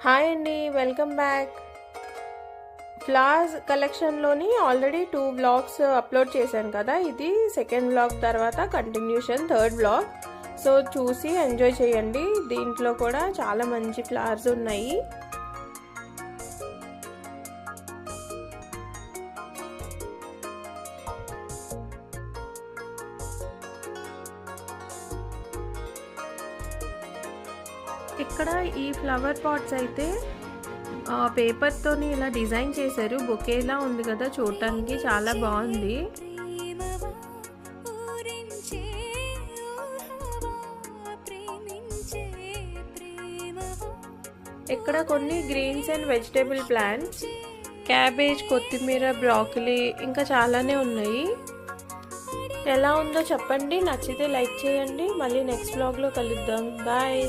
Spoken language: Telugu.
హాయ్ అండి, వెల్కమ్ బ్యాక్. ఫ్లవర్స్ కలెక్షన్లోని ఆల్రెడీ 2 వ్లాగ్స్ అప్లోడ్ చేశాను కదా. ఇది సెకండ్ వ్లాగ్ తర్వాత కంటిన్యూషన్ థర్డ్ వ్లాగ్. సో చూసి ఎంజాయ్ చేయండి. దీంట్లో కూడా చాలా మంచి ఫ్లవర్స్ ఉన్నాయి. ఇక్కడ ఈ ఫ్లవర్ పాట్స్ అయితే పేపర్తోని ఇలా డిజైన్ చేశారు. బొకేలా ఉంది కదా, చూడటానికి చాలా బాగుంది. ఇక్కడ కొన్ని greens and vegetable plants, cabbage, కొత్తిమీర, బ్రాకలీ ఇంకా చాలానే ఉన్నాయి. ఎలా ఉందో చెప్పండి. నచ్చితే లైక్ చేయండి. మళ్ళీ నెక్స్ట్ వ్లాగ్లో కలుద్దాం. బాయ్.